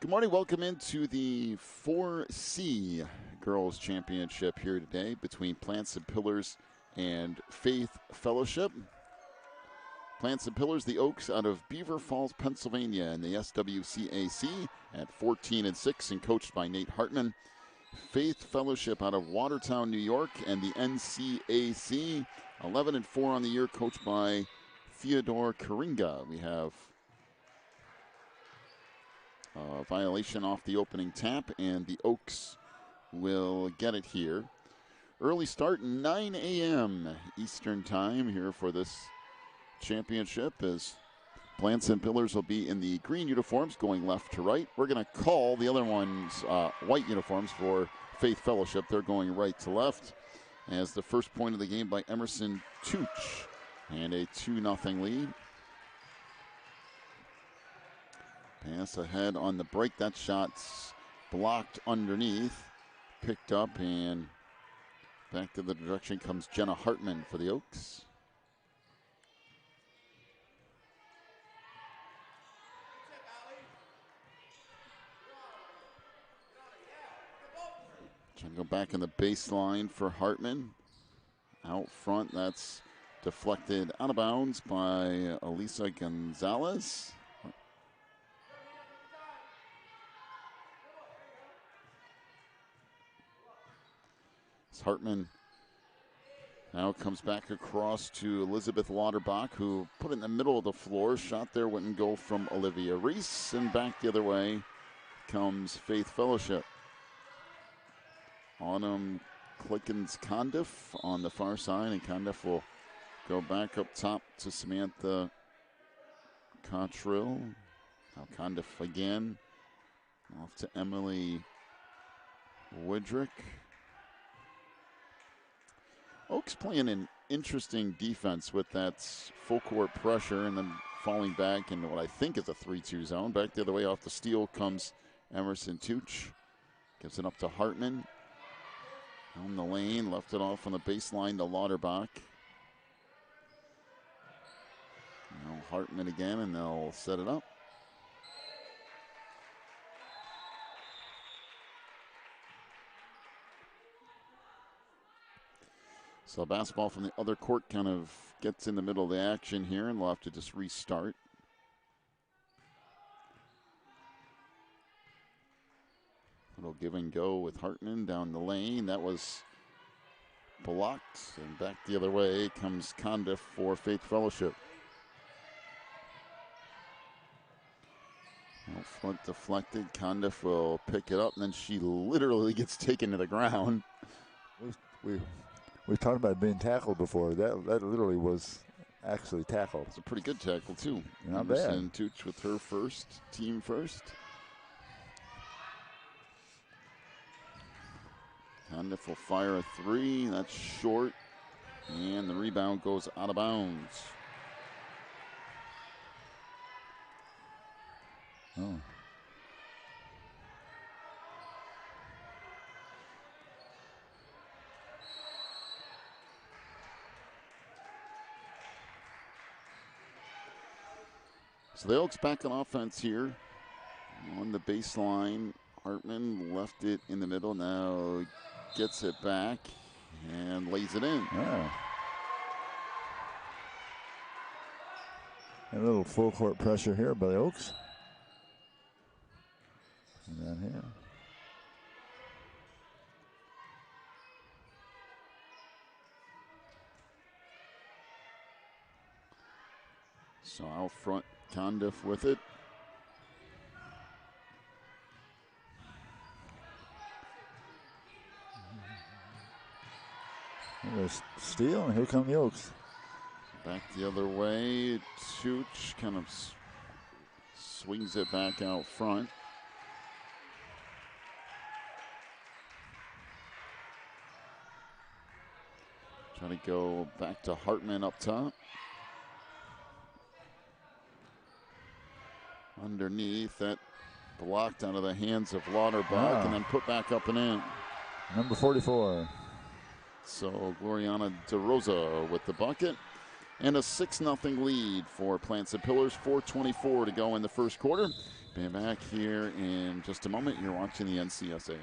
Good morning. Welcome into the 4C Girls Championship here today between Plants and Pillars and Faith Fellowship. Plants and Pillars, the Oaks out of Beaver Falls, Pennsylvania, in the SWCAC at 14-6 and coached by Nate Hartman. Faith Fellowship out of Watertown, New York, and the NCAC 11-4 on the year, coached by Theodore Karinga. We have violation off the opening tap, and the Oaks will get it here. Early start, 9 a.m. Eastern time here for this championship, as Plants and Pillars will be in the green uniforms going left to right. We're going to call the other ones white uniforms for Faith Fellowship. They're going right to left, as the first point of the game by Emerson Tooch, and a 2-0 lead. Pass ahead on the break. That shot's blocked underneath. Picked up, and back to the direction comes Jenna Hartman for the Oaks. Trying to go back in the baseline for Hartman. Out front, that's deflected out of bounds by Elisa Gonzalez. Hartman now comes back across to Elizabeth Lauterbach, who put it in the middle of the floor. Shot there wouldn't go from Olivia Reese, and back the other way comes Faith Fellowship. Autumn Clickens-Condiff on the far side, and Condiff will go back up top to Samantha Cottrill. Now Condiff again, off to Emily Woodrick. Oaks playing an interesting defense with that full court pressure and then falling back into what I think is a 3-2 zone. Back the other way off the steal comes Emerson Tooch. Gives it up to Hartman. Down the lane, left it off on the baseline to Lauterbach. Now Hartman again, and they'll set it up. So basketball from the other court kind of gets in the middle of the action here, and we'll have to just restart. Little give and go with Hartman down the lane. That was blocked, and back the other way comes Condiff for Faith Fellowship. Out front deflected. Condiff will pick it up, and then she literally gets taken to the ground. We talked about being tackled before. That literally was actually tackled. It's a pretty good tackle, too. Not Emerson bad. Tooch with her first, team first. Condiff will fire a three. That's short. And the rebound goes out of bounds. Oh. So the Oaks back on offense here. On the baseline, Hartman left it in the middle. Now gets it back and lays it in. Yeah. A little full court pressure here by the Oaks. And then here. So out front, Condiff with it. There's steal, and here come the Oaks. Back the other way. Tooch kind of swings it back out front. Trying to go back to Hartman up top. Underneath, that blocked out of the hands of Lauterbach and then put back up and in. Number 44. So Gloriana DeRosa with the bucket. And a 6-0 lead for Plants and Pillars. 4:24 to go in the first quarter. Be back here in just a moment. You're watching the NCSAA.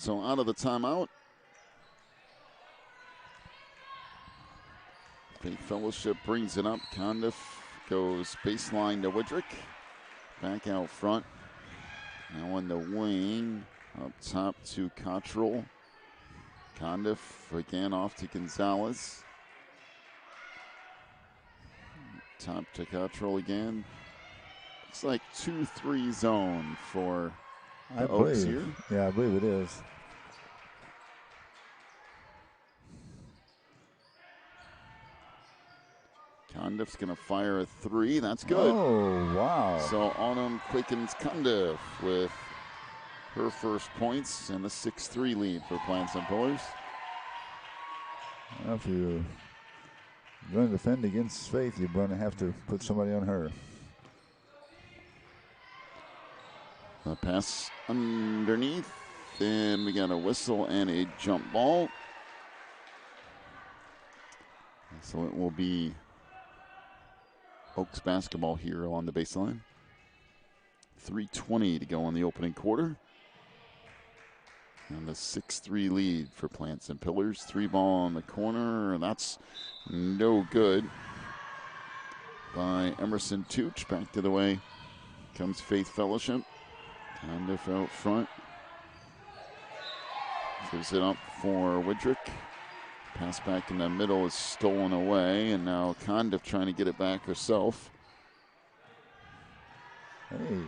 So out of the timeout, Faith Fellowship brings it up. Condiff goes baseline to Widrick. Back out front. Now on the wing. Up top to Cottrell. Condiff again off to Gonzalez. Top to Cottrell again. It's like 2-3 zone for the Oaks here. Yeah, I believe it is. Condiff's going to fire a 3. That's good. Oh, wow. So Autumn quickens Condiff with her first points and a 6-3 lead for Plants and Pillars. Well, if you're going to defend against Faith, you're going to have to put somebody on her. The pass underneath, and we got a whistle and a jump ball. So it will be Oaks basketball here on the baseline. 3:20 to go in the opening quarter. And the 6-3 lead for Plants and Pillars. 3 ball on the corner, and that's no good. By Emerson Tooch. Back to the way comes Faith Fellowship. Condiff out front. Gives it up for Widrick. Pass back in the middle is stolen away, and now Condiff trying to get it back herself. Hey,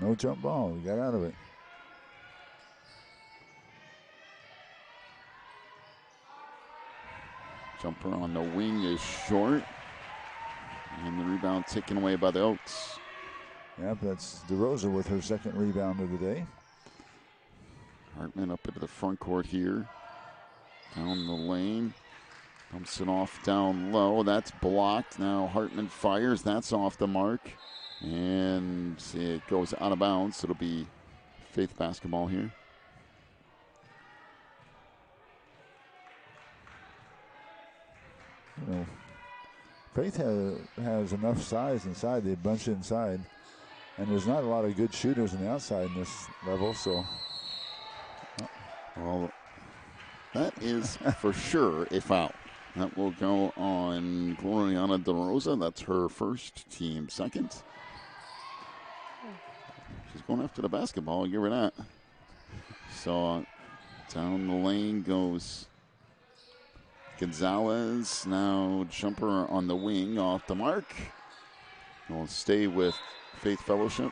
no jump ball. We got out of it. Jumper on the wing is short. And the rebound taken away by the Oaks. Yep, that's DeRosa with her second rebound of the day. Hartman up into the front court here. Down the lane. Pumps it off down low. That's blocked. Now Hartman fires. That's off the mark. And it goes out of bounds. It'll be Faith basketball here. You know, Faith has enough size inside. They bunch inside. And there's not a lot of good shooters on the outside in this level, so. Well, that is for sure a foul. That will go on Gloriana DeRosa. That's her first, team second. She's going after the basketball, I'll give her that. So down the lane goes Gonzalez. Now jumper on the wing off the mark. We'll stay with Faith Fellowship.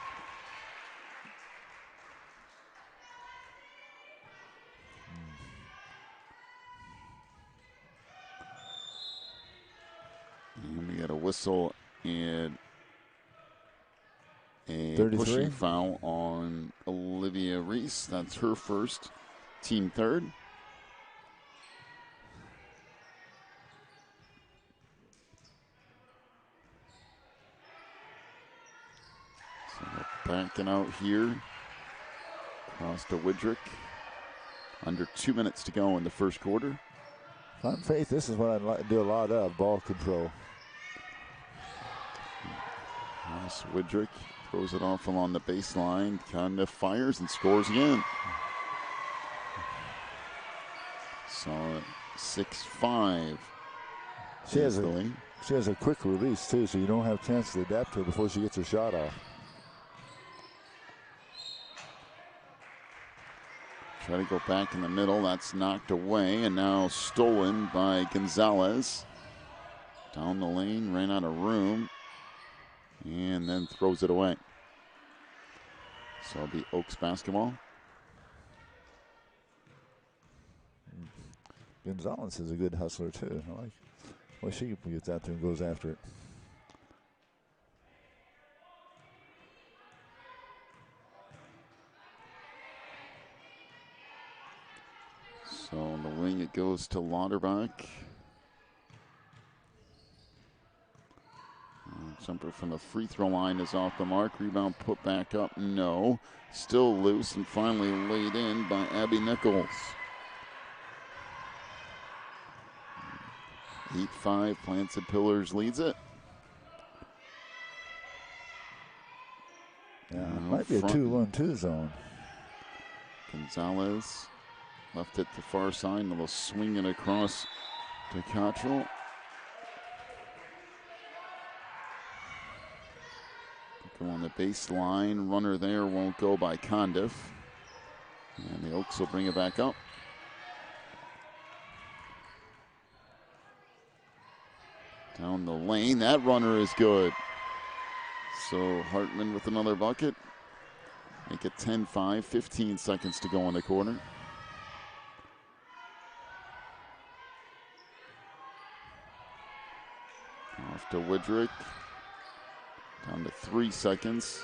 And we got a whistle and a 33. pushing foul on Olivia Reese. That's her first, team third. So backing out here. Across to Widrick. Under 2 minutes to go in the first quarter. If I'm Faith, this is what I'd do a lot of, ball control. Nice Widrick throws it off along the baseline. Condiff fires and scores again. So 6-5. She has a quick release too, so you don't have a chance to adapt to her before she gets her shot off. Try to go back in the middle. That's knocked away and now stolen by Gonzalez. Down the lane, ran out of room, and then throws it away. So it'll be Oaks basketball. Gonzalez is a good hustler too. I like well, she gets out there and goes after it. So on the wing it goes to Lauterbach. Jumper from the free throw line is off the mark. Rebound put back up. No. Still loose and finally laid in by Abby Nichols. 8-5, Plants and Pillars leads it. Yeah, might be a 2-1-2 zone. Gonzalez left it to far side, and they'll swing it across to Cottrell. Go on the baseline. Runner there won't go by Condiff. And the Oaks will bring it back up. Down the lane. That runner is good. So Hartman with another bucket. Make it 10-5. 15 seconds to go in the quarter. Off to Widrick. Down to 3 seconds.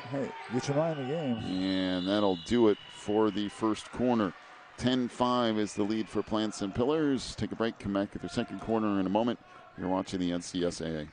Hey, get your mind in the game. And that'll do it for the first corner. 10-5 is the lead for Plants and Pillars. Take a break, come back at the second corner in a moment. You're watching the NCSAA.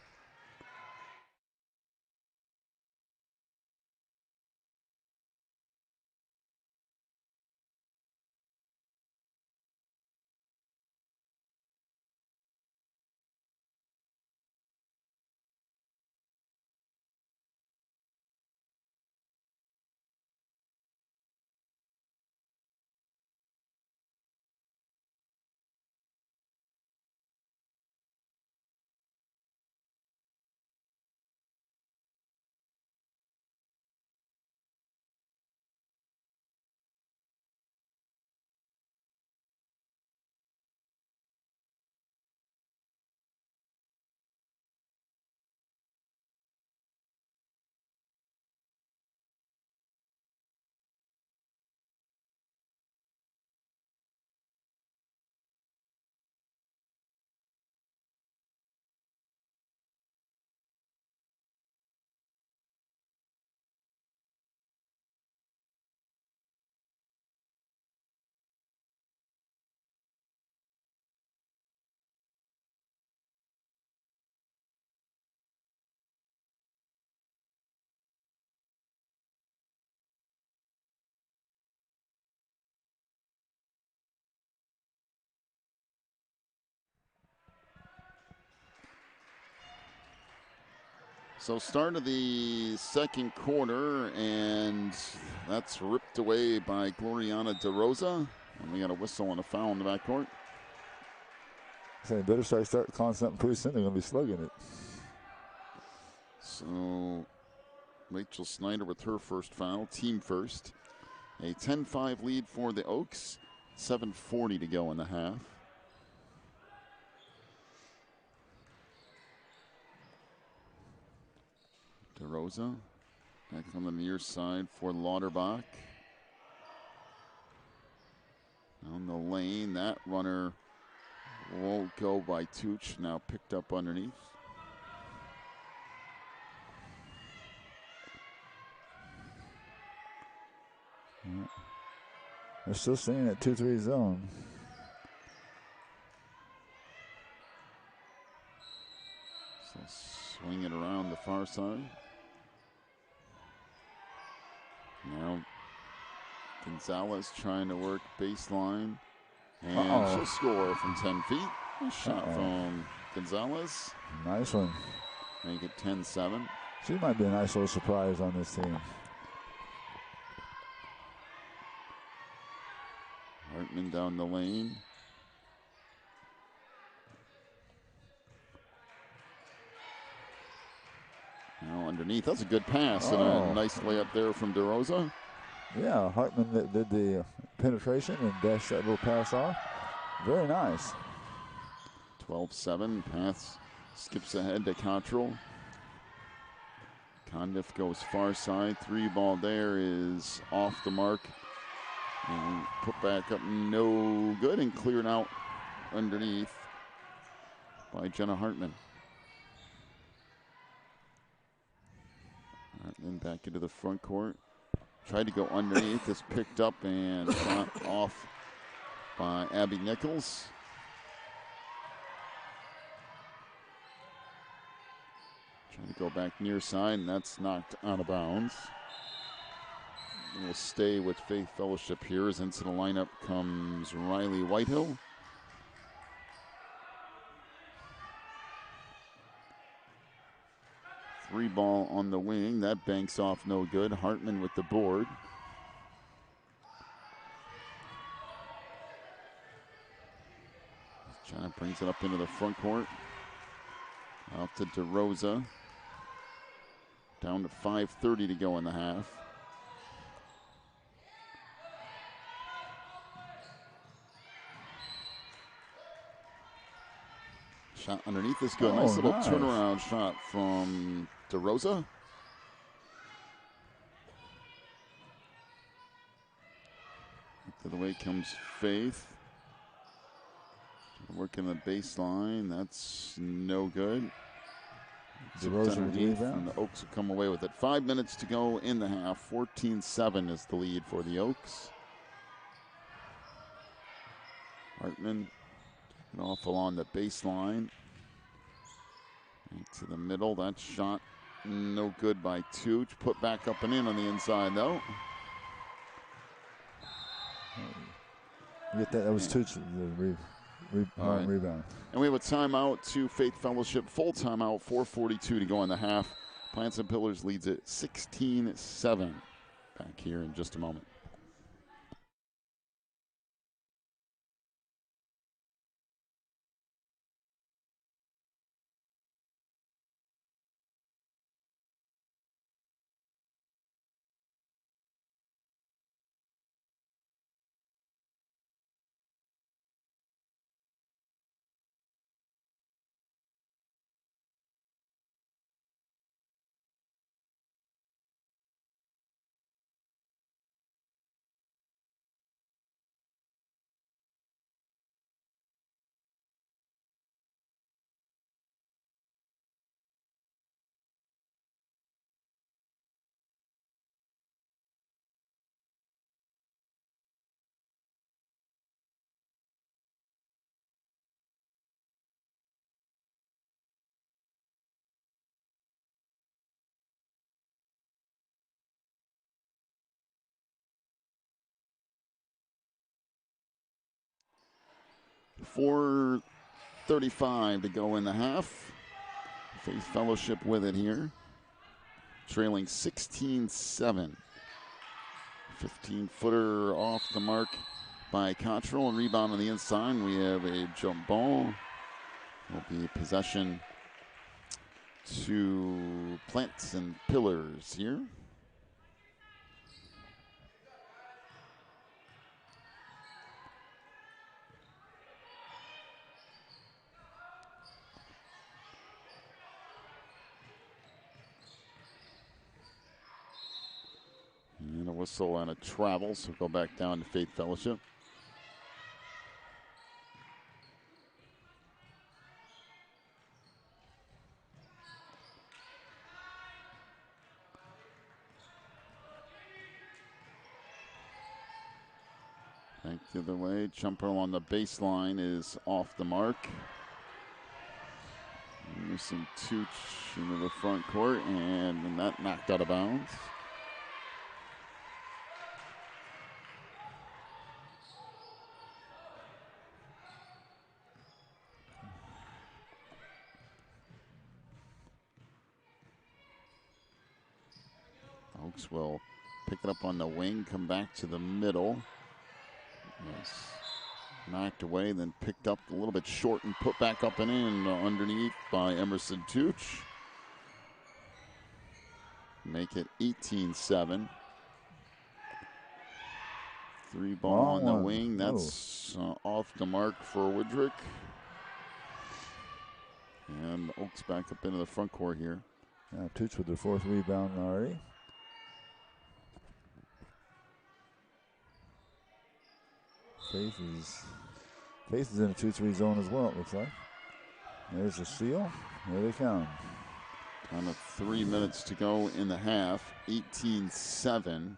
So start of the second quarter, and that's ripped away by Gloriana DeRosa. And we got a whistle and a foul in the backcourt. So they better start calling something pretty soon. They're going to be slugging it. So Rachel Snyder with her first foul, team first. A 10-5 lead for the Oaks. 7:40 to go in the half. DeRosa back on the near side for Lauterbach. Down the lane, that runner won't go by Tooch, now picked up underneath. They're still staying at 2-3 zone. So swing it around the far side. Now Gonzalez trying to work baseline. And she'll score from 10 feet. A shot from Gonzalez. Nice one. Make it 10-7. She might be a nice little surprise on this team. Hartman down the lane. Now underneath. That's a good pass and a nice layup there from DeRosa. Yeah, Hartman did the penetration and dash that little pass off. Very nice. 12-7. Pass skips ahead to Cottrell. Condiff goes far side. 3-ball there is off the mark. And put back up, no good, and cleared out underneath by Jenna Hartman. Hartman back into the front court. Tried to go underneath, is picked up and shot off by Abby Nichols. Trying to go back near side, and that's knocked out of bounds. We'll stay with Faith Fellowship here as into the lineup comes Riley Whitehill. Three ball on the wing. That banks off no good. Hartman with the board. China brings it up into the front court. Out to DeRosa. Down to 5:30 to go in the half. Shot underneath is good. Nice little turnaround shot from DeRosa. To the way comes Faith. Working the baseline. That's no good. DeRosa underneath, and the Oaks will come away with it. 5 minutes to go in the half. 14-7 is the lead for the Oaks. Hartman off along the baseline. To the middle. That shot no good by Tooch. Put back up and in on the inside though. You get that? That was Tooch. Rebound. And we have a timeout to Faith Fellowship. Full timeout. 4:42 to go in the half. Plants and Pillars leads it 16-7. Back here in just a moment. .435 to go in the half. Faith Fellowship with it here. Trailing 16-7. 15-footer off the mark by Cottrell, and rebound on the inside. We have a jump ball. Will be possession to Plants and Pillars here. And a whistle and a travel, so go back down to Faith Fellowship. Back the other way. Jumper on the baseline is off the mark. There's some Tooch into the front court, and that knocked out of bounds. Oaks will pick it up on the wing, come back to the middle. Yes. Knocked away, then picked up a little bit short and put back up and in underneath by Emerson Tooch. Make it 18-7. Three ball on the one. wing. That's off the mark for Woodrick. And Oaks back up into the front court here. Yeah, Toots with the 4th rebound already. Faith is in a 2-3 zone as well, it looks like. There's a steal. Here they come. Down to 3 minutes to go in the half. 18-7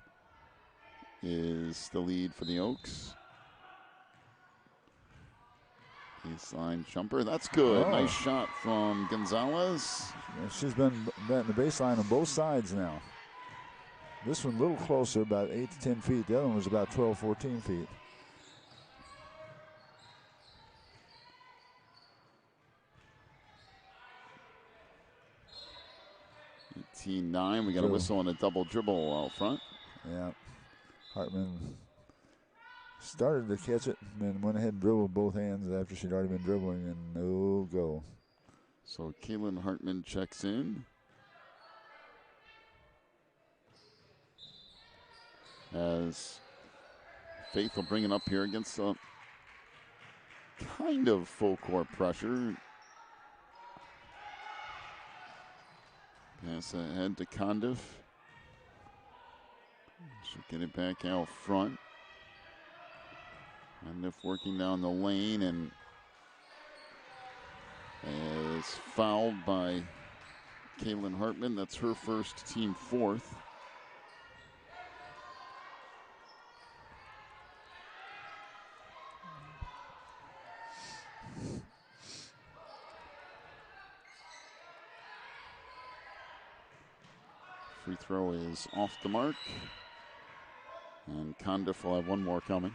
is the lead for the Oaks. Baseline jumper. That's good. Oh. Nice shot from Gonzalez. Yeah, she's been batting the baseline on both sides now. This one a little closer, about 8 to 10 feet. The other one was about 12, 14 feet. $18-9. We got a whistle and a double dribble out front. Yeah. Hartman started to catch it and then went ahead and dribbled both hands after she'd already been dribbling, and no go. So Kaylin Hartman checks in. As Faith will bring it up here against a kind of full court pressure. Pass ahead to Condiff. She'll get it back out front. Condiff working down the lane and is fouled by Kaylin Hartman. That's her first, team 4th. Free throw is off the mark. And Condiff will have one more coming.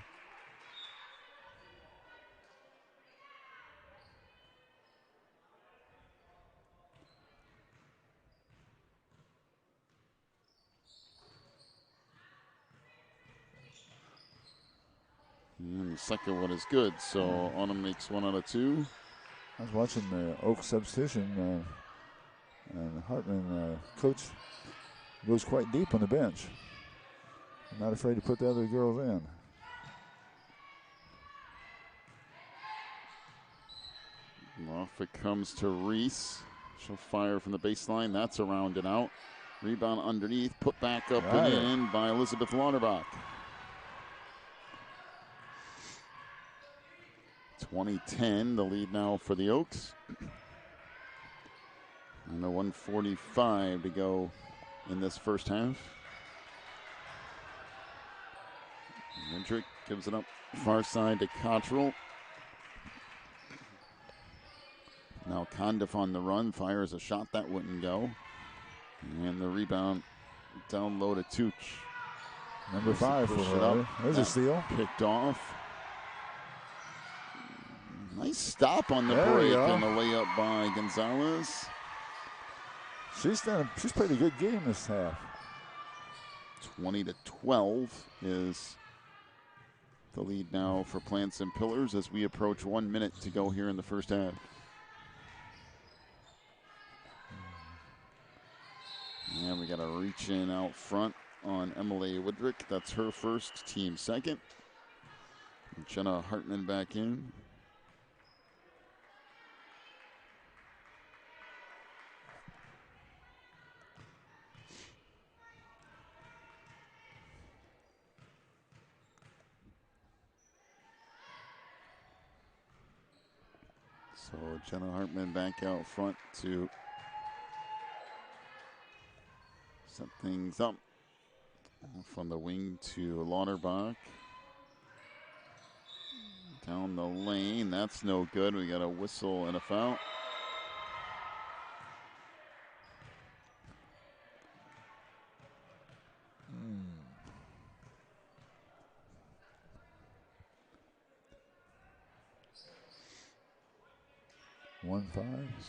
And the second one is good, so Autumn makes 1 out of 2. I was watching the Oak substitution, and Hartman, coach, goes quite deep on the bench. Not afraid to put the other girls in. Off it comes to Reese. She'll fire from the baseline. That's around and out. Rebound underneath, put back up and in by Elizabeth Lauterbach. 20-10, the lead now for the Oaks. And the 1:45 to go in this first half. Hendrick gives it up far side to Cottrell. Now Condiff on the run, fires a shot that wouldn't go. And the rebound down low to Tooch. Number 5 for her. There's a steal. Picked off. Nice stop on the break and the layup by Gonzalez. She's played a good game this half. 20-12 is the lead now for Plants and Pillars as we approach 1 minute to go here in the first half. And we got a reach in out front on Emily Woodrick. That's her first, team 2nd. Jenna Hartman back in. So Jenna Hartman back out front to set things up. From the wing to Lauterbach. Down the lane, that's no good. We got a whistle and a foul.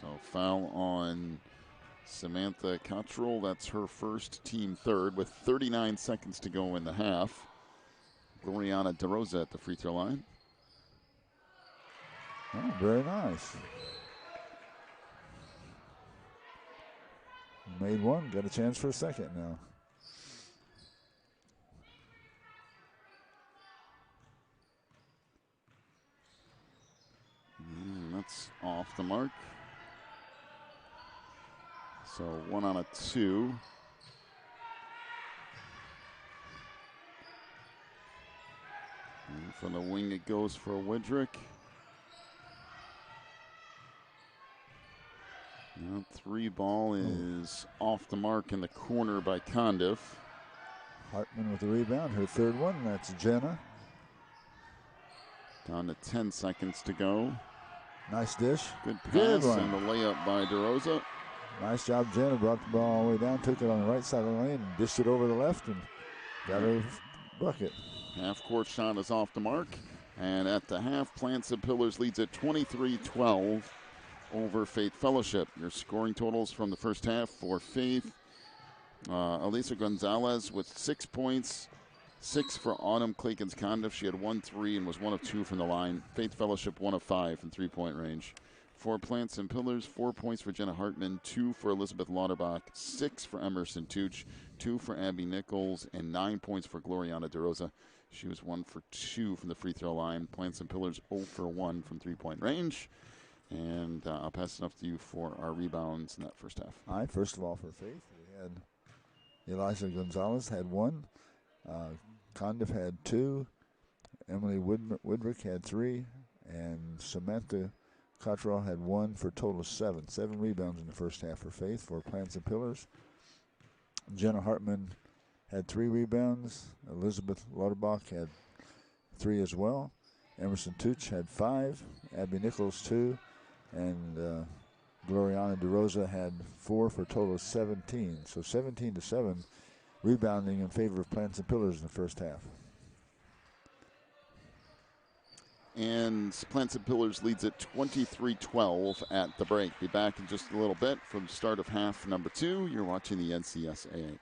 So foul on Samantha Cottrell. That's her first, team 3rd, with 39 seconds to go in the half. Gloriana DeRosa at the free throw line. Oh, very nice. Made one, got a chance for a second now. off the mark. So 1 on a 2. And from the wing it goes for Widrick. Now 3 ball is off the mark in the corner by Condiff. Hartman with the rebound, her third one. That's Jenna. Down to 10 seconds to go. Nice dish. Good pass Good one. and the layup by DeRosa. Nice job, Jenna. Brought the ball all the way down, took it on the right side of the lane, and dished it over the left, and got her bucket. Half-court shot is off the mark. And at the half, Plants and Pillars leads at 23-12 over Faith Fellowship. Your scoring totals from the first half for Faith. Elisa Gonzalez with 6 points. 6 for Autumn Clakins Condiff. She had 1 3 and was 1 of 2 from the line. Faith Fellowship 1 of 5 from 3-point range. For Plants and Pillars, 4 points for Jenna Hartman, 2 for Elizabeth Lauterbach, 6 for Emerson Tooch, 2 for Abby Nichols, and 9 points for Gloriana DeRosa. She was 1 for 2 from the free throw line. Plants and Pillars 0 for 1 from 3-point range. And I'll pass it off to you for our rebounds in that first half. All right, first of all, for Faith, we had Eliza Gonzalez had 1. Condiff had 2. Emily Widrick had 3. And Samantha Cottrell had 1 for a total of 7. 7 rebounds in the first half for Faith for Plants and Pillars. Jenna Hartman had 3 rebounds. Elizabeth Lauterbach had 3 as well. Emerson Tooch had 5. Abby Nichols 2. And Gloriana DeRosa had 4 for a total of 17. So 17-7 rebounding in favor of Plants and Pillars in the first half. And Plants and Pillars leads at 23-12 at the break. Be back in just a little bit from the start of half number 2. You're watching the NCSAA.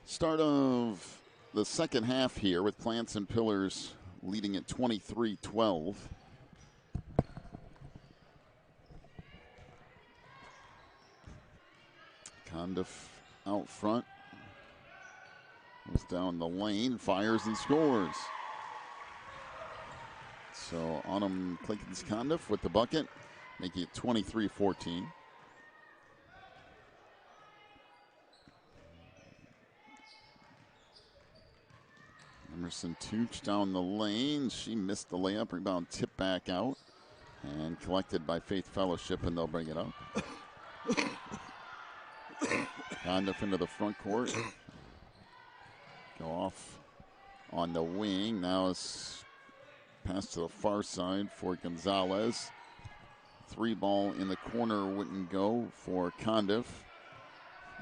Start of the second half here with Plants and Pillars leading at 23-12. Condiff out front. Goes down the lane, fires and scores. So Autumn Clickett's-Condiff with the bucket, making it 23-14. Emerson Tooch down the lane. She missed the layup. Rebound tipped back out and collected by Faith Fellowship, and they'll bring it up. Condiff into the front court. Go off on the wing. Now it's passed to the far side for Gonzalez. 3-ball in the corner wouldn't go for Condiff.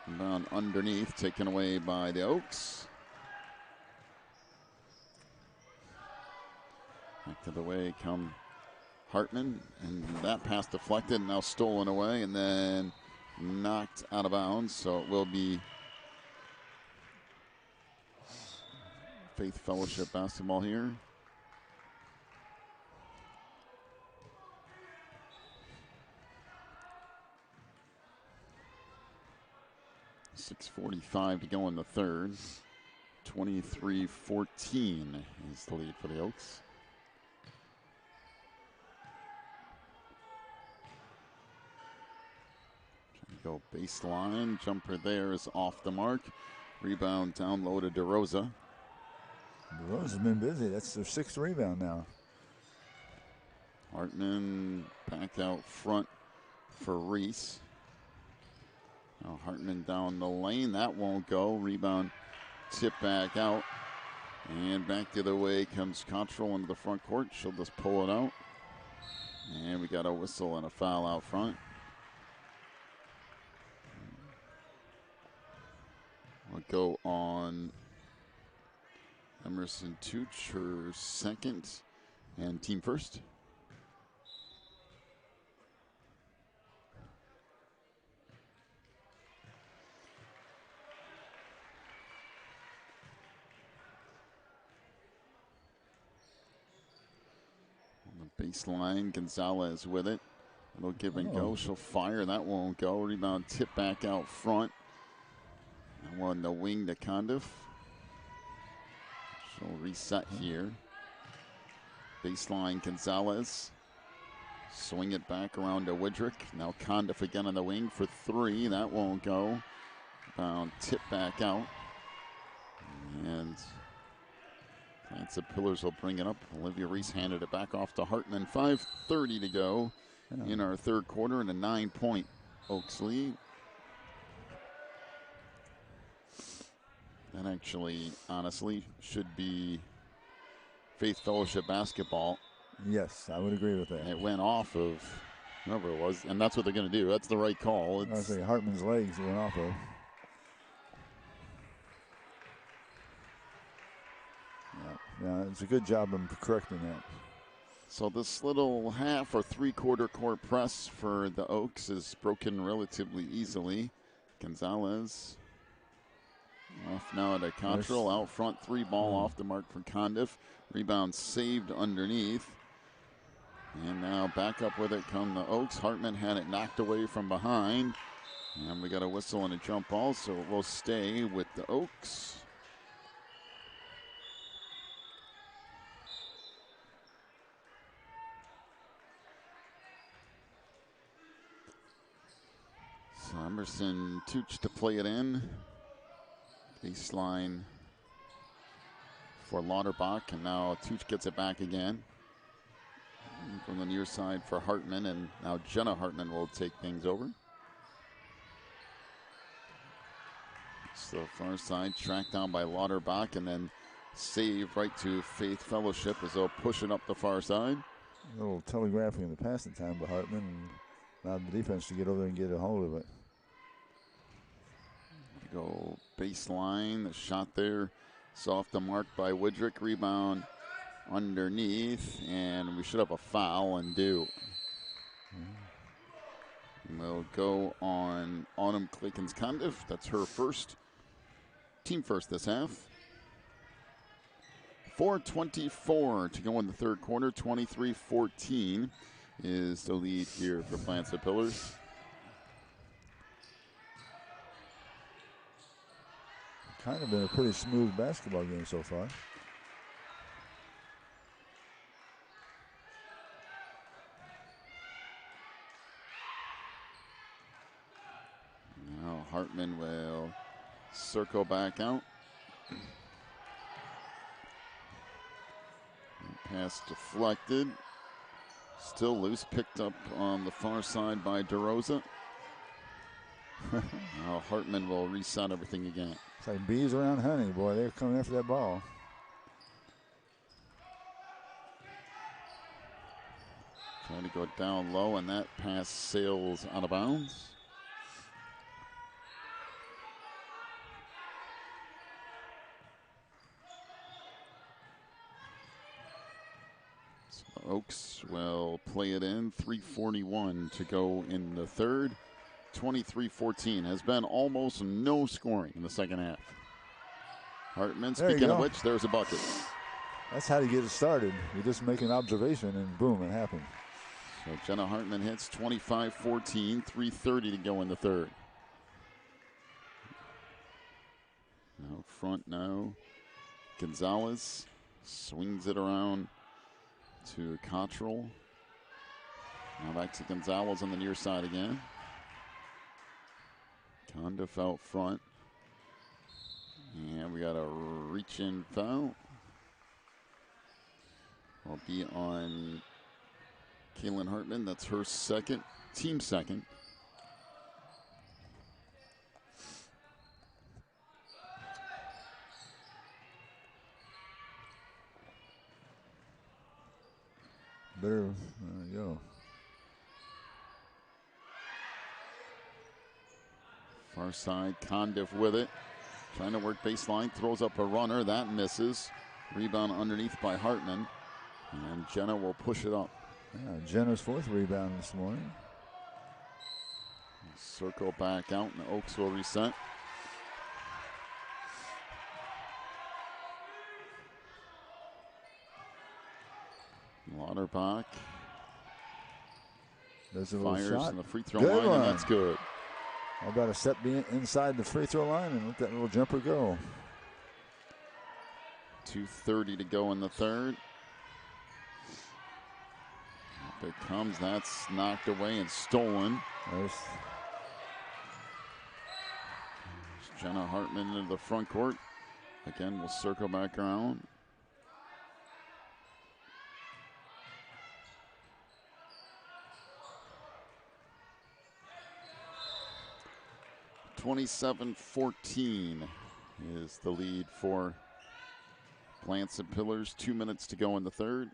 Rebound underneath, taken away by the Oaks. Back to the way come Hartman, and that pass deflected, now stolen away, and then knocked out of bounds. So it will be Faith Fellowship basketball here. .6:45 to go in the third. 23-14 is the lead for the Oaks. Go baseline. Jumper there is off the mark. Rebound down low to DeRosa. DeRosa's been busy. That's their 6th rebound now. Hartman back out front for Reese. Now Hartman down the lane. That won't go. Rebound tip back out. And back the other way comes Cottrell into the front court. She'll just pull it out. And we got a whistle and a foul out front. We'll go on Emerson Tooch, her second, and team first. On the baseline, Gonzalez with it. It'll give and go. She'll fire. That won't go. Rebound tip back out front. And on the wing to Condiff. She'll reset here. Baseline Gonzalez. Swing it back around to Widrick. Now Condiff again on the wing for 3. That won't go. Rebound tip back out. And Plants and Pillars will bring it up. Olivia Reese handed it back off to Hartman. 5:30 to go in our third quarter and a 9-point Oaks lead. That actually, honestly, should be Faith Fellowship basketball. Yes, I would agree with that. It went off of whoever it was, and that's what they're going to do. That's the right call. I was saying Hartman's legs went off of. Yeah, it's a good job of correcting that. So this little half or three-quarter court press for the Oaks is broken relatively easily. Gonzalez off now to Cottrell. Out front, 3-ball off the mark for Condiff. Rebound saved underneath. And now back up with it come the Oaks. Hartman had it knocked away from behind. And we got a whistle and a jump ball, so it will stay with the Oaks. So Emerson Tooch to play it in. Baseline for Lauterbach, and now Tooch gets it back again. And from the near side for Hartman, and now Jenna Hartman will take things over. So far side tracked down by Lauterbach, and then saved right to Faith Fellowship as they'll push it up the far side. A little telegraphing in the passing time by Hartman, and allowed the defense to get over there and get a hold of it. Go baseline, the shot there. It's off the mark by Widrick. Rebound underneath, and we should have a foul and do. And they'll go on Autumn Clickett's-Condiff. That's her first. Team first this half. 4:24 to go in the third quarter. 23-14 is the lead here for Plants and Pillars. Kind of been a pretty smooth basketball game so far. Now Hartman will circle back out. Pass deflected. Still loose. Picked up on the far side by DeRosa. Now Hartman will reset everything again. It's like bees around honey, boy. They're coming after that ball. Trying to go down low, and that pass sails out of bounds. So Oaks will play it in. 3:41 to go in the third. 23-14 has been almost no scoring in the second half. Hartman, speaking of which, there's a bucket. That's how you get it started. You just make an observation, and boom, it happened. So Jenna Hartman hits 25-14, 3:30 to go in the third. Now front now. Gonzalez swings it around to Cottrell. Now back to Gonzalez on the near side again. Condiff out front. And we got a reach-in foul. Will be on Kaylin Hartman. That's her second, team second. There you go. Far side, Condiff with it. Trying to work baseline, throws up a runner. That misses. Rebound underneath by Hartman. And Jenna will push it up. Yeah, Jenna's fourth rebound this morning. Circle back out, and the Oaks will reset. Lauterbach There's a little fires shot. in the free throw Good line, one. and that's good. How about a step inside the free throw line and let that little jumper go? 2:30 to go in the third. Up it comes. That's knocked away and stolen. There's Jenna Hartman into the front court. Again, we'll circle back around. (27-14) is the lead for Plants and Pillars. 2 minutes to go in the third.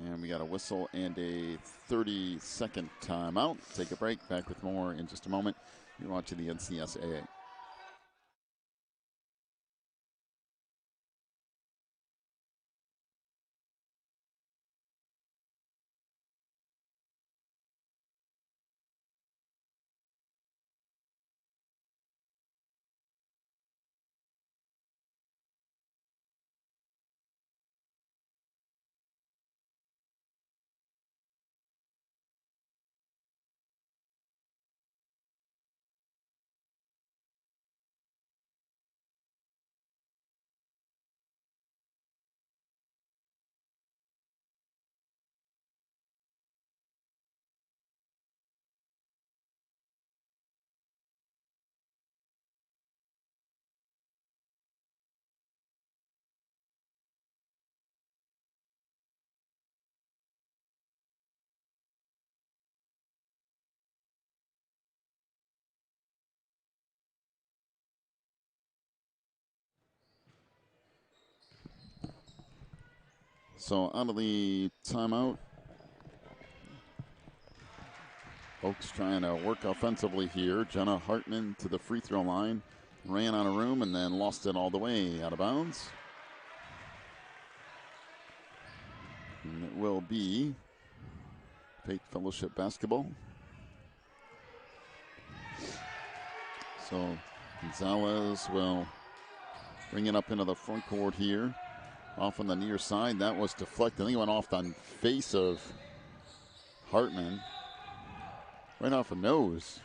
And we got a whistle and a 30-second timeout. Take a break. Back with more in just a moment. You're watching the NCSAA. So out of the timeout, Oaks trying to work offensively here. Jenna Hartman to the free throw line. Ran out of room and then lost it all the way out of bounds. And it will be Faith Fellowship basketball. So Gonzalez will bring it up into the front court here. Off on the near side. That was deflected. I think it went off the face of Hartman. Right off the nose,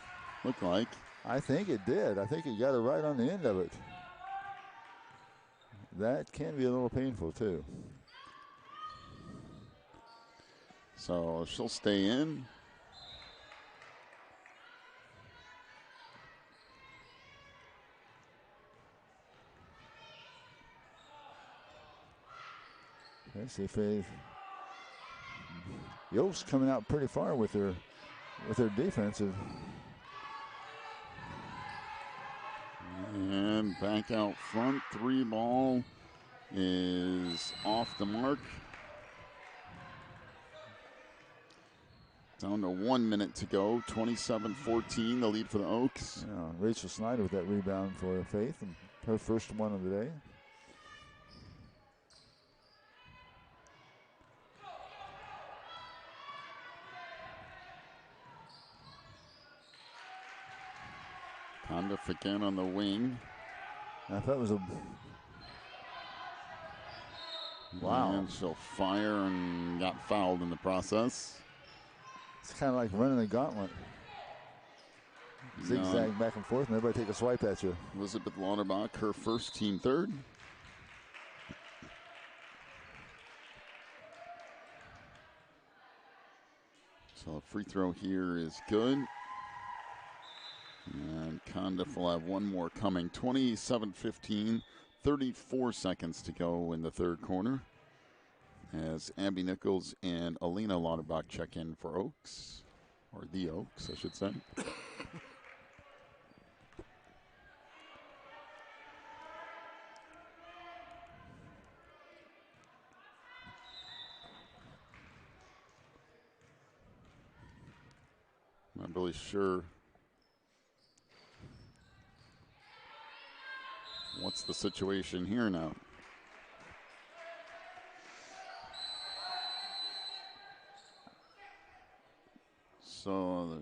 looked like. I think it did. I think he got it right on the end of it. That can be a little painful, too. So she'll stay in. Let's see if Yost coming out pretty far with their defensive. And back out front, 3 ball is off the mark. Down to 1 minute to go, 27-14, the lead for the Oaks. Yeah, Rachel Snyder with that rebound for Faith, and her first one of the day. Condiff again on the wing. I thought it was a wow. And she'll fire and got fouled in the process. It's kind of like running a gauntlet. Zigzag back and forth, and everybody take a swipe at you. Elizabeth Lauterbach, her first, team third. So a free throw here is good. And Condiff will have one more coming. 27-15, 34 seconds to go in the third quarter. As Abby Nichols and Alina Lauterbach check in for Oaks, or the Oaks, I should say. I'm not really sure what's the situation here now. So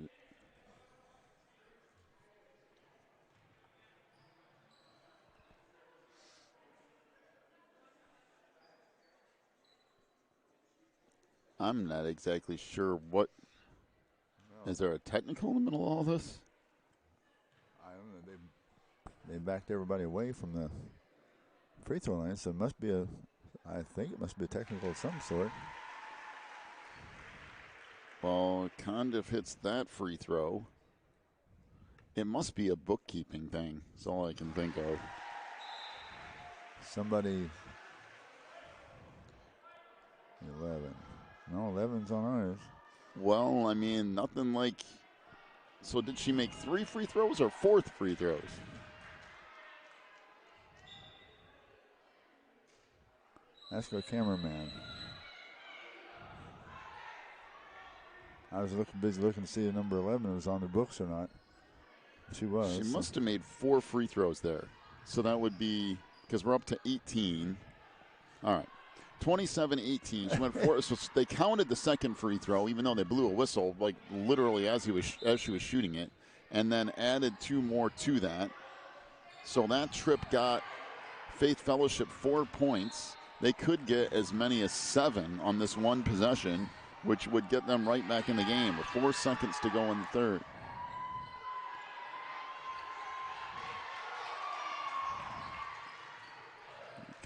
I'm not exactly sure what. Is there a technical in the middle of all this? I don't know. They backed everybody away from the free throw line, so it must be I think it must be a technical of some sort. Well, Condiff hits that free throw. It must be a bookkeeping thing. That's all I can think of. Somebody 11. No, 11's on ours. Well, I mean, nothing like. So did she make 3 free throws or 4th free throws? Ask our cameraman. I was busy looking to see if number 11 was on the books or not. She was. She must have made 4 free throws there. So that would be, because we're up to 18. All right. 27-18. She went 4. So they counted the second free throw, even though they blew a whistle, like literally as she was shooting it, and then added 2 more to that. So that trip got Faith Fellowship 4 points. They could get as many as 7 on this one possession, which would get them right back in the game with 4 seconds to go in the third.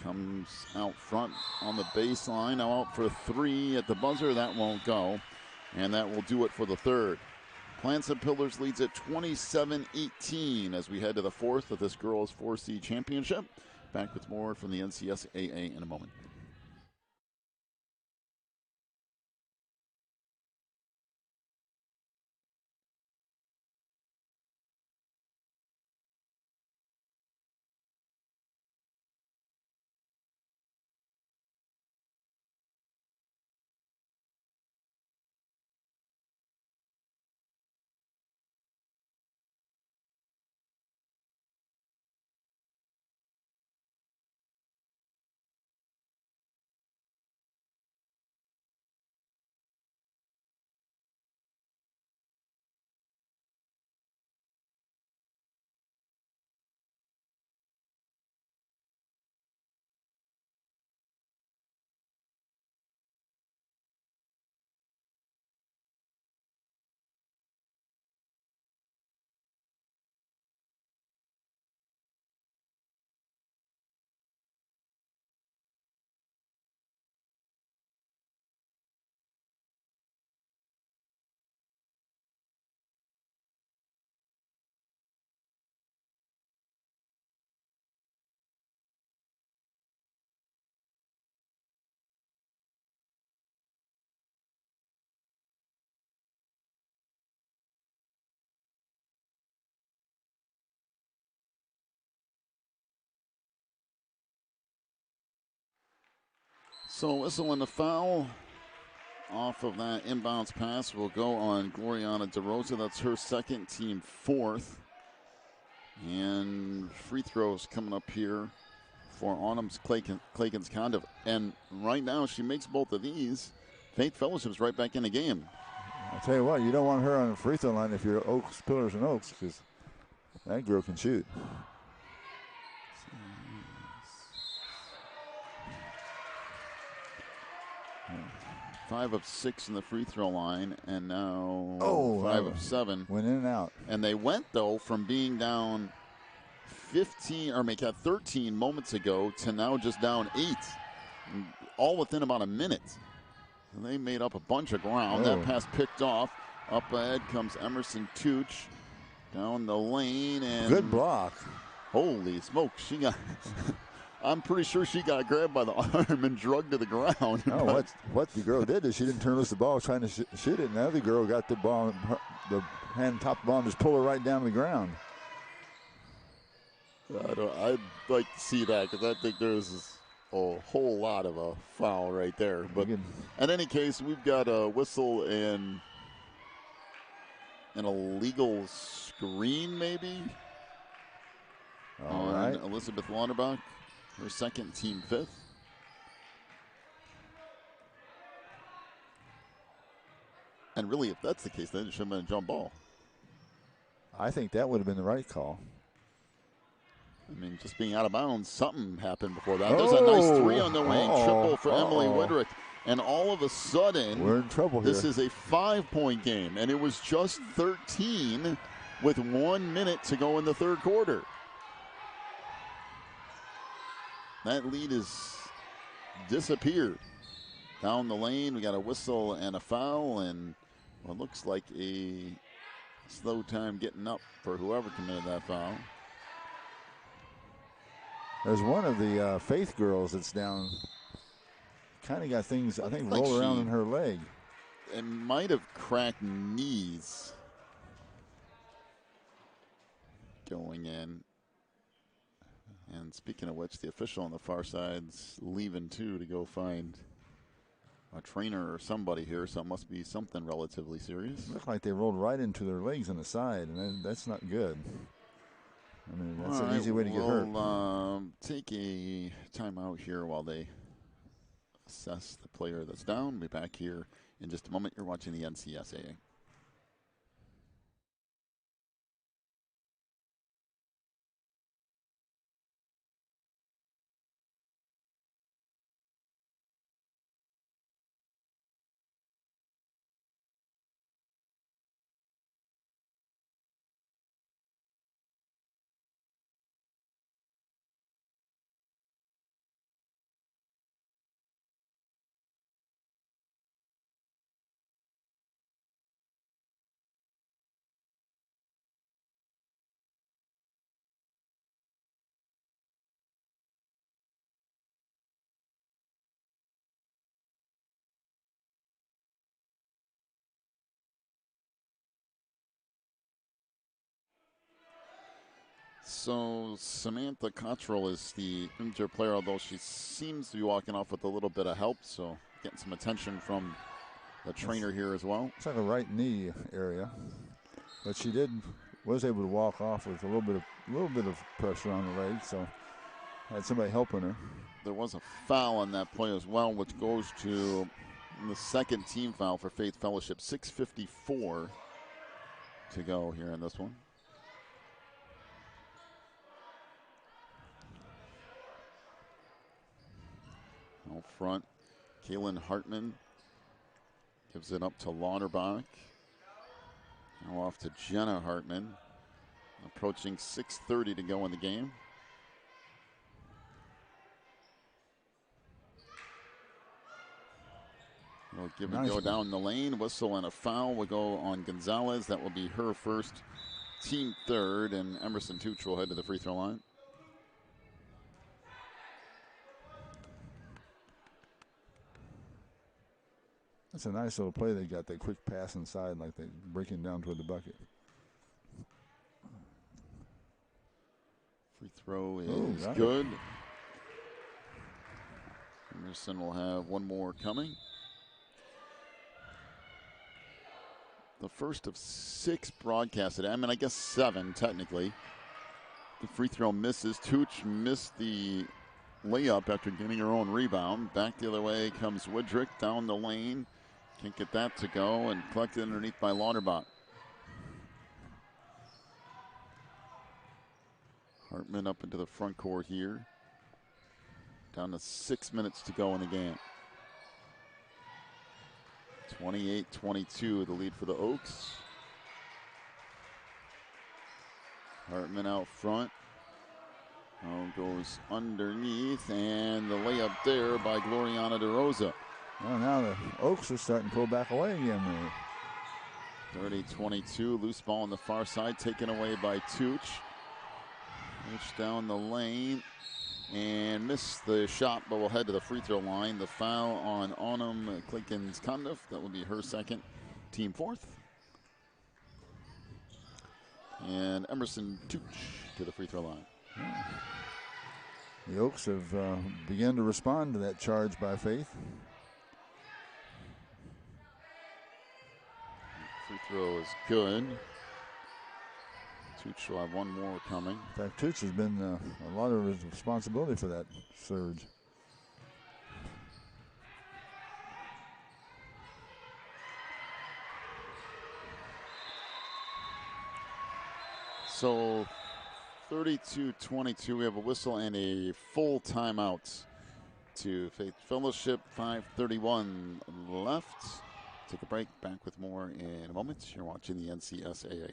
Comes out front on the baseline. Now out for 3 at the buzzer. That won't go. And that will do it for the third. Plants and Pillars leads at 27-18 as we head to the fourth of this girls 4C championship. Back with more from the NCSAA in a moment. So whistle and the foul off of that inbounds pass will go on Gloriana DeRosa. That's her second, team fourth. And free throws coming up here for Autumn's Clayton's Condiff. And right now she makes both of these. Faith Fellowship's right back in the game. I'll tell you what, you don't want her on the free throw line if you're Oaks, Pillars, and Oaks, because that girl can shoot. 5 of 6 in the free throw line, and now 5 of 7. Went in and out. And they went, though, from being down 15, or make it 13 moments ago to now just down 8, all within about a minute. And they made up a bunch of ground. That pass picked off. Up ahead comes Emerson Tooch down the lane. And good block. Holy smokes, she got... I'm pretty sure she got grabbed by the arm and drugged to the ground. Oh, what the girl did is she didn't turn loose the ball trying to shoot it, and the other girl got the ball, the hand top the ball, and just pull her right down to the ground. I'd like to see that, because I think there's a whole lot of a foul right there. But in any case, we've got a whistle and an illegal screen, maybe, All on right. Elizabeth Lauterbach. Her second, team fifth. And really, if that's the case, then it should have been a jump ball. I think that would have been the right call. I mean, just being out of bounds, something happened before that. There's a nice three on the wing, triple for Emily Widrick. And all of a sudden, we're in trouble here. This is a 5-point game, and it was just 13 with 1 minute to go in the third quarter. That lead has disappeared. Down the lane, we got a whistle and a foul, and what looks like a slow time getting up for whoever committed that foul. There's one of the Faith girls that's down. Kind of got things, I think, roll around in her leg. It might have cracked knees going in. And speaking of which, the official on the far side's leaving too to go find a trainer or somebody here, so it must be something relatively serious. Looked like they rolled right into their legs on the side, and that's not good. I mean, that's an easy way to get hurt. We'll take a timeout here while they assess the player that's down. We'll be back here in just a moment. You're watching the NCSAA. So Samantha Cottrell is the injured player, although she seems to be walking off with a little bit of help, so getting some attention from the trainer here as well. It's like a right knee area, but she was able to walk off with a little bit of pressure on the leg, so had somebody helping her. There was a foul on that play as well, which goes to the second team foul for Faith Fellowship. 6:54 to go here in this one. Out front, Kaylin Hartman gives it up to Lauterbach. Now off to Jenna Hartman. Approaching 6:30 to go in the game. We'll give it go down the lane. Whistle and a foul will go on Gonzalez. That will be her first, team third, and Emerson Tooch will head to the free throw line. That's a nice little play. They got that quick pass inside, like they breaking down toward the bucket. Free throw is good. Emerson will have one more coming. The first of 6 broadcasted. I mean, I guess 7 technically. The free throw misses. Tooch missed the layup after getting her own rebound. Back the other way comes Woodrick down the lane. Can't get that to go, and collected underneath by Lauterbach. Hartman up into the front court here. Down to 6 minutes to go in the game. 28-22, the lead for the Oaks. Hartman out front. Goes underneath, and the layup there by Gloriana DeRosa. Well, now the Oaks are starting to pull back away again. 30-22, loose ball on the far side, taken away by Tooch. Tooch down the lane, and missed the shot, but will head to the free throw line. The foul on Autumn Clinkins-Condiff. That will be her second, team 4th. And Emerson Tooch to the free throw line. Yeah. The Oaks have begun to respond to that charge by Faith. Free throw is good. Tooch will have one more coming. In fact, Tooch has been a lot of responsibility for that surge. So 32-22, we have a whistle and a full timeout to Faith Fellowship. 5:31 left. Take a break, back with more in a moment. You're watching the NCSAA.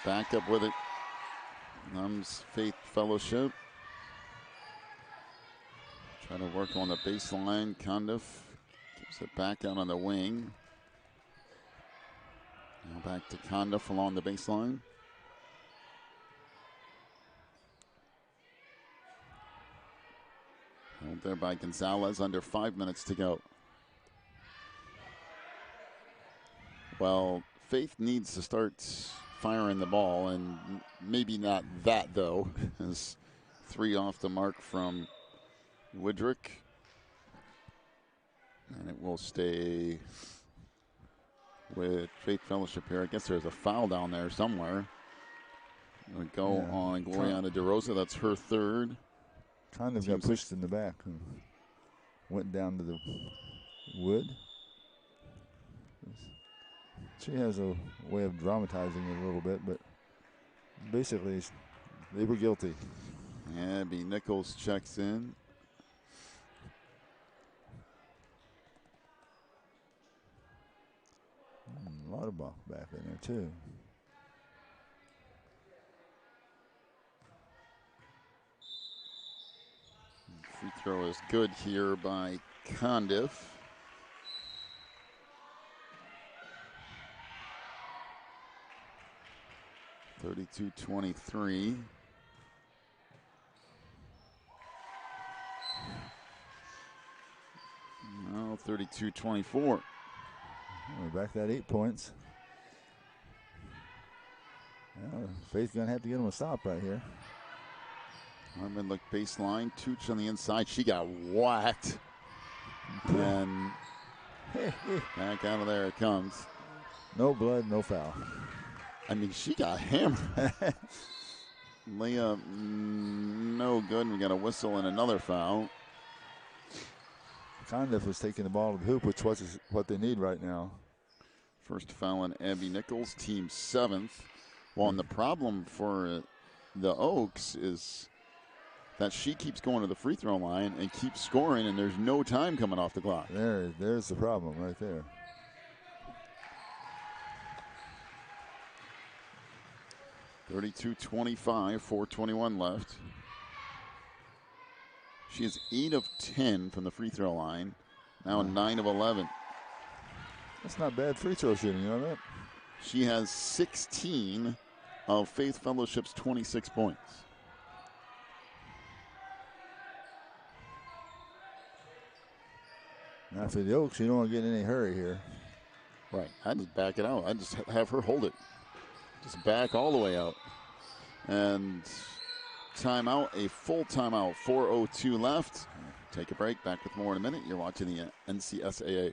Back up with it. Nuns Faith Fellowship. Trying to work on the baseline. Condiff gives it back out on the wing. Now back to Condiff along the baseline. Held there by Gonzalez, under 5 minutes to go. Well, Faith needs to start firing the ball, and maybe not that, though, as 3 off the mark from Woodrick. And it will stay with Faith Fellowship here. I guess there's a foul down there somewhere. We go on Gloriana DeRosa. That's her third. Kind of got pushed in the back and went down to the wood. She has a way of dramatizing it a little bit, but basically they were guilty. Abby Nichols checks in. Lauterbach back in there too. Free throw is good here by Condiff. (32-23). 32-24. We're back that 8 points. Faith's going to have to get him a stop right here. Hartman looked baseline. Tooch on the inside. She got whacked. And back out of there it comes. No blood, no foul. I mean, she got hammered. Layup, no good. We got a whistle and another foul. Condiff was taking the ball to the hoop, which is what they need right now. First foul on Abby Nichols, team 7th. Well, and the problem for the Oaks is that she keeps going to the free throw line and keeps scoring, and there's no time coming off the clock. There's the problem right there. (32-25), 4:21 left. She is 8 of 10 from the free throw line. Now 9 of 11. That's not bad free throw shooting, you know that? She has 16 of Faith Fellowship's 26 points. Now for the Oaks, you don't want to get in any hurry here. Right. I just back it out. I just have her hold it. Just back all the way out. And timeout, a full timeout. 4:02 left. Take a break. Back with more in a minute. You're watching the NCSAA.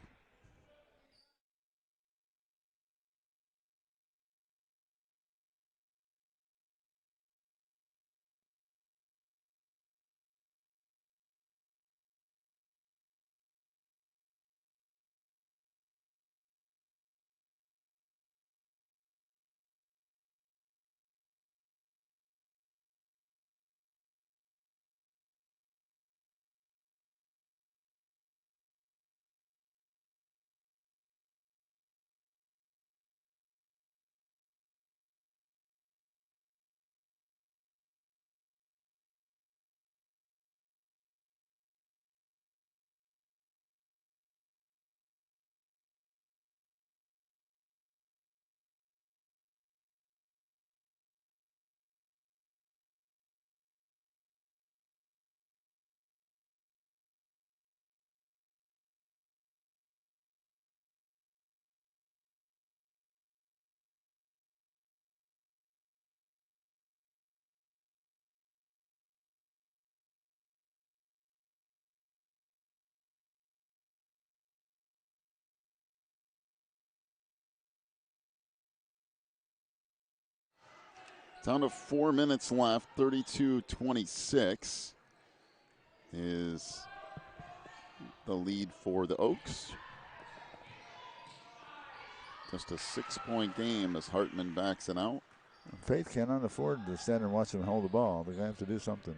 Down to 4 minutes left. 32-26 is the lead for the Oaks. Just a 6-point game as Hartman backs it out. Faith cannot afford to stand and watch them hold the ball. They're going to have to do something.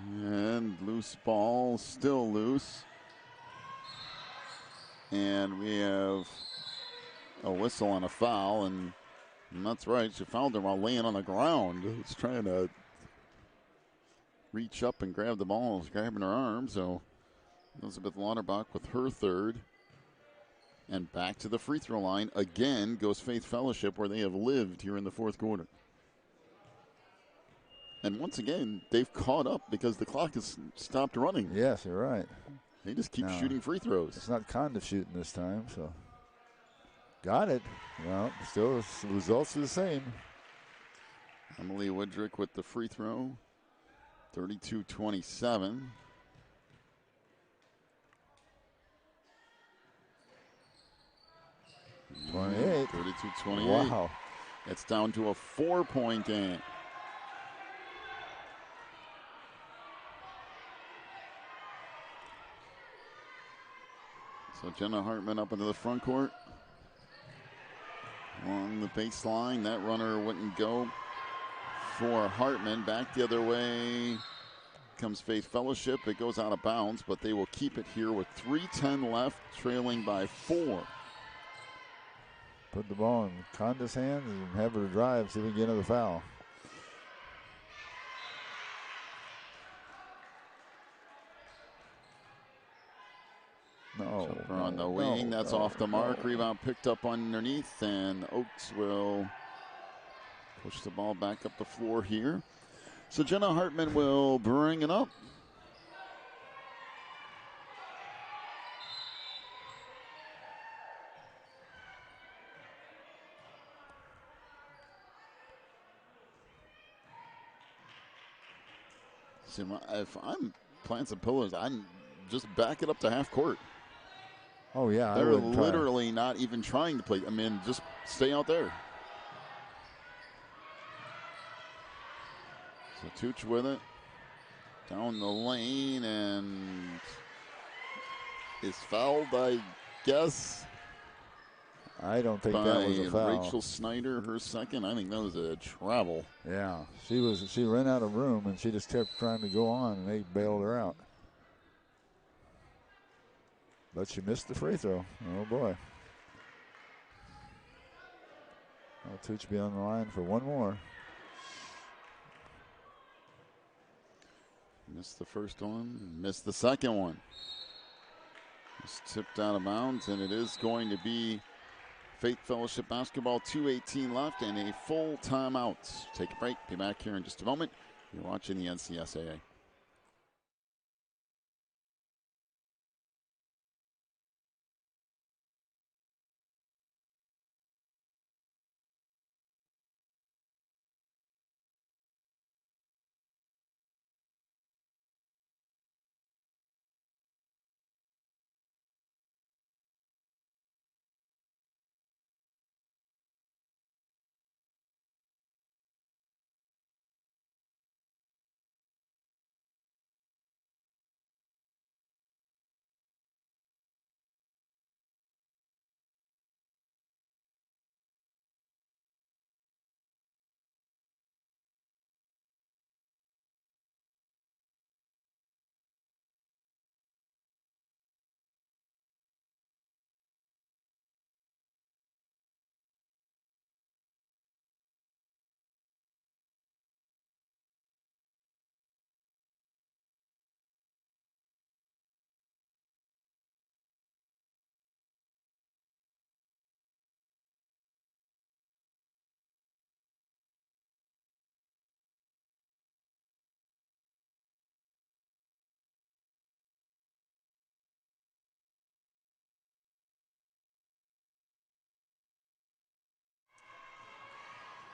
And loose ball, still loose. And we have a whistle and a foul, and that's right. She fouled her while laying on the ground. It's trying to reach up and grab the ball, grabbing her arm. So Elizabeth Lauterbach with her third. And back to the free throw line again goes Faith Fellowship, where they have lived here in the fourth quarter. And once again, they've caught up because the clock has stopped running. Yes, you're right. They just keep shooting free throws. It's not Condiff shooting this time, so. Got it. Well, still, the results are the same. Emily Woodrick with the free throw. 32-27. $28. 32-28. Wow. It's down to a 4-point game. So Jenna Hartman up into the front court. Along the baseline, that runner wouldn't go for Hartman. Back the other way comes Faith Fellowship. It goes out of bounds, but they will keep it here with 3:10 left, trailing by 4. Put the ball in Condiff's hands and have her drive, see if we can get another foul. No. Jumper on the wing. That's off the mark. Rebound picked up underneath, and Oaks will Push the ball back up the floor here. So Jenna Hartman will bring it up. See, if I'm Plants Pillars, I'm just back it up to half court. Oh, yeah. They're literally not even trying to play. I mean, just stay out there. So Tooch with it. Down the lane and is fouled, I guess. I don't think that was a foul. Rachel Snyder, her second. I think that was a travel. Yeah. She ran out of room and she just kept trying to go on and they bailed her out. But she missed the free throw. Oh, boy. Well, Tooch be on the line for one more. Missed the first one, missed the second one. Just tipped out of bounds, and it is going to be Faith Fellowship basketball, 2:18 left, and a full timeout. Take a break, be back here in just a moment. You're watching the NCSAA.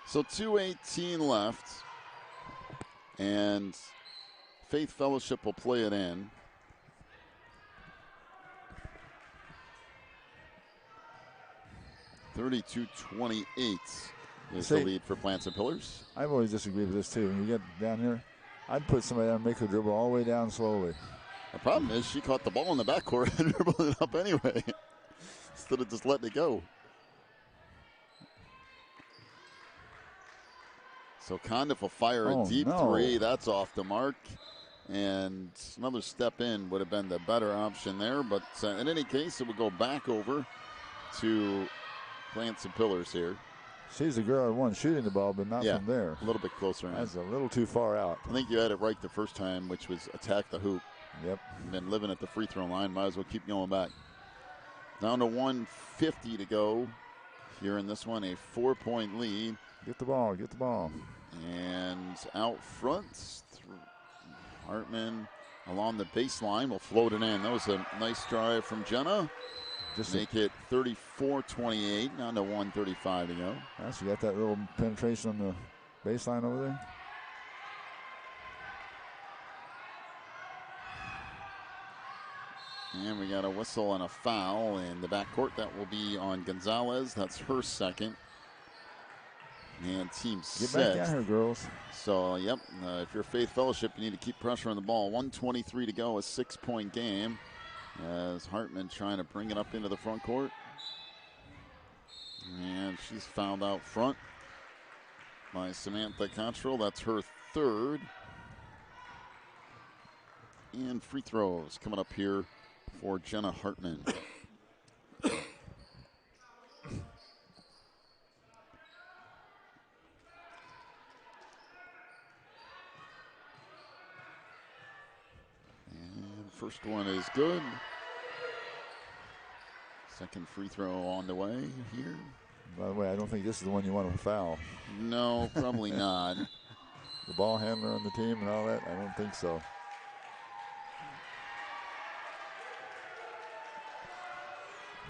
So 2:18 left, and Faith Fellowship will play it in. (32-28) is the lead for Plants and Pillars. I've always disagreed with this too. When you get down here, I'd put somebody down and make her dribble all the way down slowly. The problem is she caught the ball in the backcourt and dribbled it up anyway, instead of just letting it go. So Condiff will fire a deep three. That's off the mark. And another step in would have been the better option there. But in any case, it would go back over to Plants and Pillars here. She's the girl who won shooting the ball, but not from there. A little bit closer. That's a little too far out. I think you had it right the first time, which was attack the hoop. Yep. And then living at the free throw line. Might as well keep going back. Down to 1:50 to go here in this one. A 4-point lead. Get the ball. Get the ball. And out front, Hartman along the baseline will float it in. That was a nice drive from Jenna. Just make it 34-28, down to 1:35 to go. She got that little penetration on the baseline over there. And we got a whistle and a foul in the backcourt. That will be on Gonzalez. That's her second. And team Get back down here, girls. So, yep, if you're Faith Fellowship, you need to keep pressure on the ball. 1:23 to go, a 6-point game. As Hartman trying to bring it up into the front court. And she's fouled out front by Samantha Cottrell. That's her third. And free throws coming up here for Jenna Hartman. First one is good. Second free throw on the way here. By the way, I don't think this is the one you want to foul. No, probably not. The ball handler on the team and all that, I don't think so.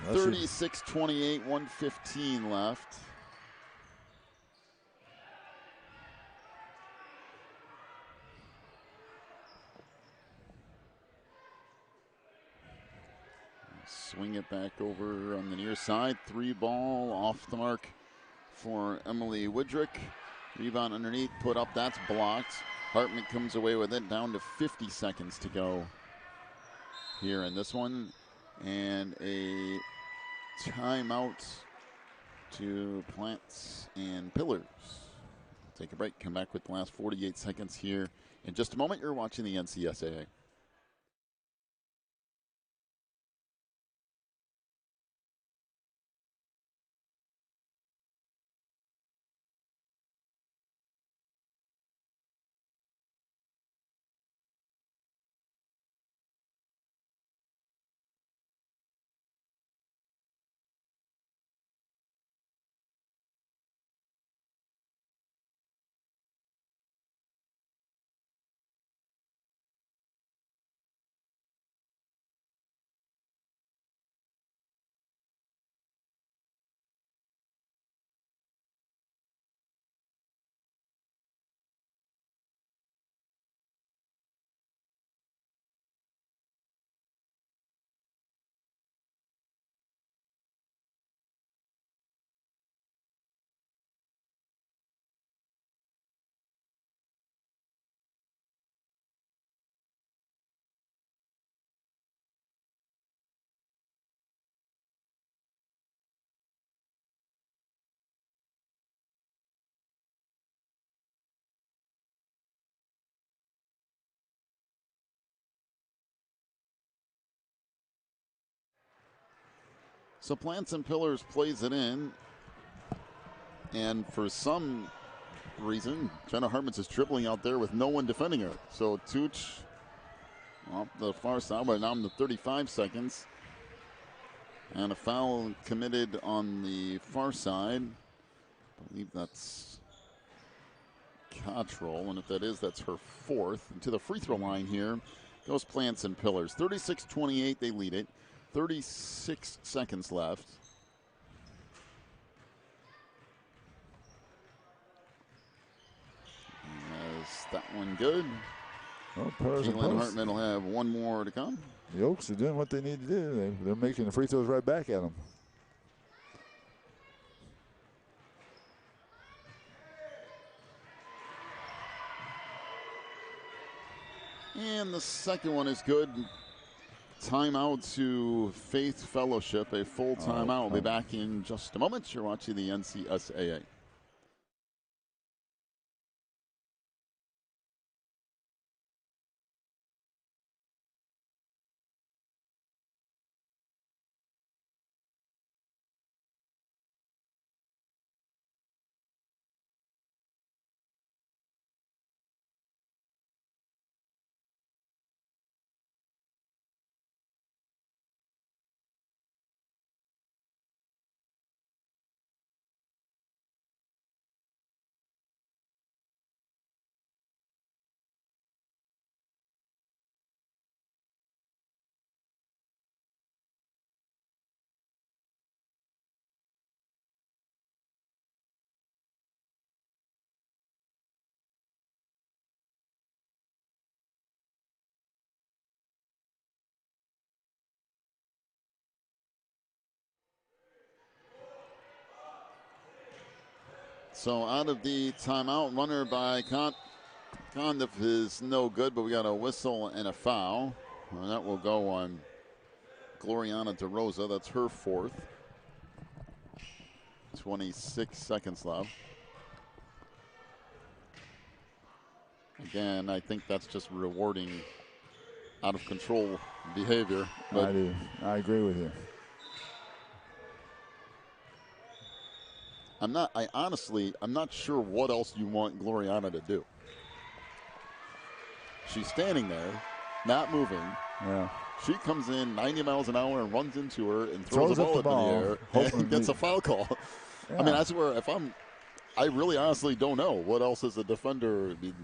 Let's 36-28, 1:15 left. Swing it back over on the near side. 3-ball off the mark for Emily Woodrick. Rebound underneath, put up, that's blocked. Hartman comes away with it, down to 50 seconds to go here in this one. And a timeout to Plants and Pillars. Take a break, come back with the last 48 seconds here. In just a moment, you're watching the NCSAA. So Plants and Pillars plays it in. And for some reason, Jenna Hartman's is dribbling out there with no one defending her. So Tooch off the far side, but now in the 35 seconds. And a foul committed on the far side. I believe that's Cottrell. And if that is, that's her fourth. And to the free throw line here goes Plants and Pillars. 36-28, they lead it. 36 seconds left. Is that one good? Well, Caitlin Hartman will have one more to come. The Oaks are doing what they need to do. They're making the free throws right back at them. And the second one is good. Timeout to Faith Fellowship, a full timeout. We'll be back in just a moment. You're watching the NCSAA. So out of the timeout, runner by Condiff is no good, but we got a whistle and a foul. And that will go on Gloriana DeRosa. That's her fourth. 26 seconds left. Again, I think that's just rewarding out of control behavior. I do. I agree with you. I'm not sure what else you want Gloriana to do. She's standing there, not moving. Yeah. She comes in 90 miles an hour and runs into her and throws the ball up in the air and gets a foul call. Yeah. I mean, that's where I really honestly don't know. What else is a defender? I mean,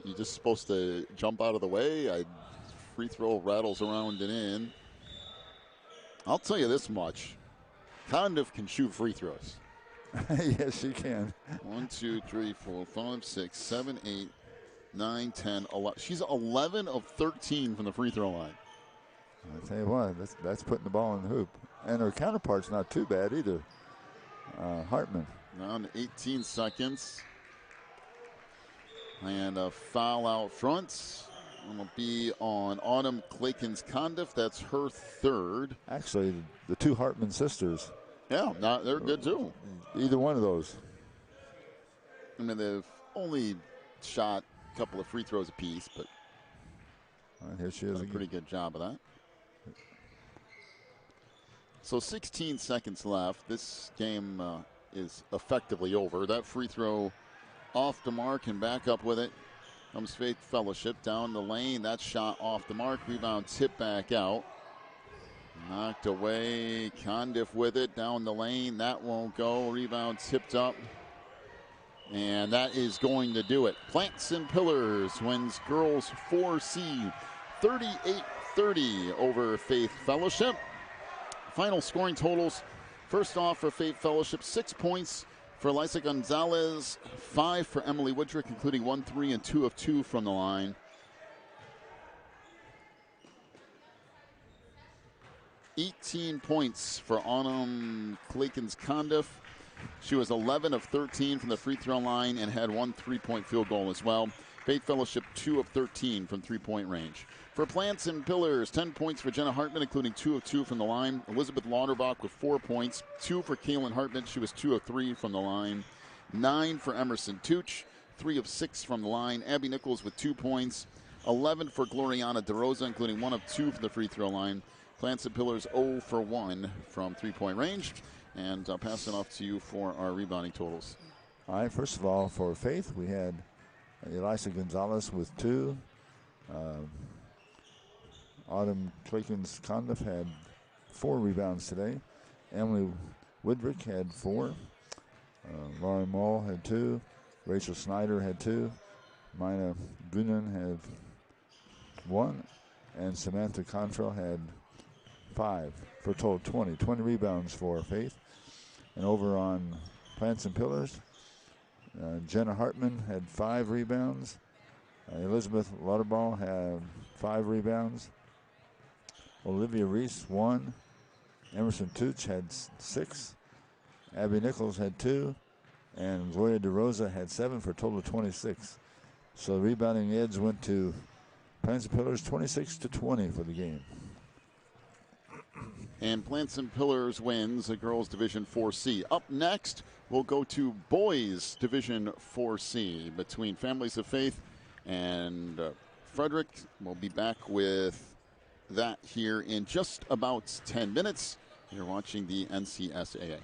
you're just supposed to jump out of the way. Free throw rattles around and in. I'll tell you this much. Condiff can shoot free throws. Yes, she can. 1, 2, 3, 4, 5, 6, 7, 8, 9, 10, 11. She's 11 of 13 from the free throw line. I'll tell you what, that's putting the ball in the hoop. And her counterpart's not too bad either. Hartman. Down to 18 seconds. And a foul out front. It'll be on Autumn Clakins-Condiff. That's her third. Actually, the two Hartman sisters. Yeah, they're good too. Either one of those. I mean, they've only shot a couple of free throws apiece, but Here she is. done a pretty good job of that. So 16 seconds left. This game is effectively over. That free throw off the mark and back up with it comes Faith Fellowship down the lane. That shot off the mark. Rebound tip back out. Knocked away. Condiff with it down the lane. That won't go. Rebound tipped up. And that is going to do it. Plants and Pillars wins girls 4C 38-30 over Faith Fellowship. Final scoring totals. First off for Faith Fellowship, 6 points for Lysa Gonzalez, 5 for Emily Woodrick, including 1 3 and 2 of 2 from the line. 18 points for Autumn Clakins-Condiff. She was 11 of 13 from the free throw line and had 1 3-point field goal as well. Faith Fellowship 2 of 13 from 3-point range. For Plants and Pillars, 10 points for Jenna Hartman, including 2 of 2 from the line. Elizabeth Lauterbach with 4 points, 2 for Kaylin Hartman. She was 2 of 3 from the line. 9 for Emerson Tooch, 3 of 6 from the line. Abby Nichols with 2 points. 11 for Gloriana DeRosa, including 1 of 2 from the free throw line. Plants and Pillars 0 for 1 from 3-point range. And I'll pass it off to you for our rebounding totals. All right, first of all, for Faith, we had Elisa Gonzalez with 2. Autumn Clakins-Condiff had 4 rebounds today. Emily Woodrick had 4. Lauren Mull had 2. Rachel Snyder had 2. Mina Gunan had 1. And Samantha Contrell had 5 for a total of 20. 20 rebounds for Faith. And over on Plants and Pillars, Jenna Hartman had 5 rebounds. Elizabeth Lauterbach had 5 rebounds. Olivia Reese 1. Emerson Tooch had 6. Abby Nichols had 2. And Gloria DeRosa had 7 for a total of 26. So the rebounding edge went to Plants and Pillars 26-20 for the game. And Plants and Pillars wins the girls Division 4C. Up next, we'll go to boys Division 4C between Families of Faith and Frederick. We'll be back with that here in just about 10 minutes. You're watching the NCSAA.